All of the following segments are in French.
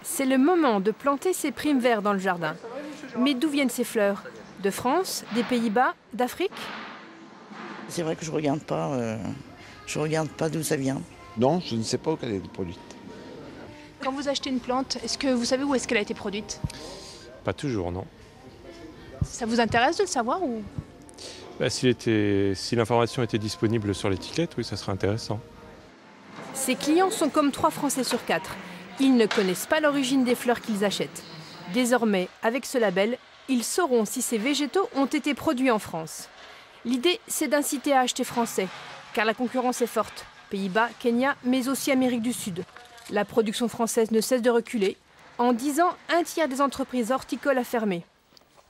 C'est le moment de planter ses primes verts dans le jardin. Mais d'où viennent ces fleurs? De France, des Pays-Bas, d'Afrique? C'est vrai que je regarde pas d'où ça vient. Non, je ne sais pas où elle est produite. Quand vous achetez une plante, est-ce que vous savez où est-ce qu'elle a été produite? Pas toujours, non. Ça vous intéresse de le savoir ou... Si l'information était disponible sur l'étiquette, oui, ça serait intéressant. Ses clients sont comme 3 Français sur 4. Ils ne connaissent pas l'origine des fleurs qu'ils achètent. Désormais, avec ce label, ils sauront si ces végétaux ont été produits en France. L'idée, c'est d'inciter à acheter français, car la concurrence est forte. Pays-Bas, Kenya, mais aussi Amérique du Sud. La production française ne cesse de reculer. En 10 ans, un tiers des entreprises horticoles a fermé.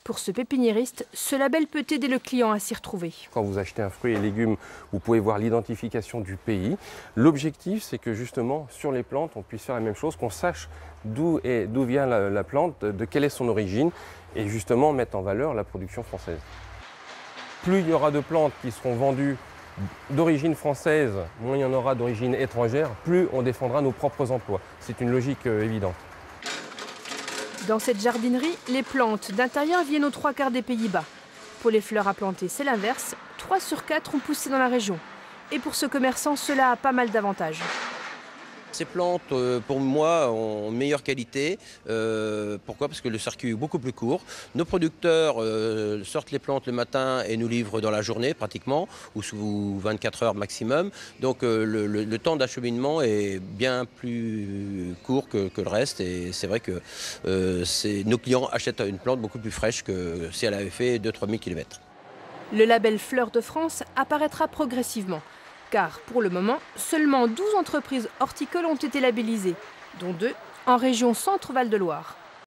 Pour ce pépiniériste, ce label peut aider le client à s'y retrouver. Quand vous achetez un fruit et légumes, vous pouvez voir l'identification du pays. L'objectif, c'est que justement, sur les plantes, on puisse faire la même chose, qu'on sache d'où vient la plante, de quelle est son origine, et justement mettre en valeur la production française. Plus il y aura de plantes qui seront vendues d'origine française, moins il y en aura d'origine étrangère, plus on défendra nos propres emplois. C'est une logique évidente. Dans cette jardinerie, les plantes d'intérieur viennent aux 3 quarts des Pays-Bas. Pour les fleurs à planter, c'est l'inverse. 3 sur 4 ont poussé dans la région. Et pour ce commerçant, cela a pas mal d'avantages. Ces plantes, pour moi, ont meilleure qualité. Pourquoi? Parce que le circuit est beaucoup plus court. Nos producteurs sortent les plantes le matin et nous livrent dans la journée pratiquement, ou sous 24 heures maximum. Donc le temps d'acheminement est bien plus court que le reste. Et c'est vrai que nos clients achètent une plante beaucoup plus fraîche que si elle avait fait 2-3 000 km. Le label Fleurs de France apparaîtra progressivement. Car pour le moment, seulement 12 entreprises horticoles ont été labellisées, dont 2 en région Centre-Val de Loire.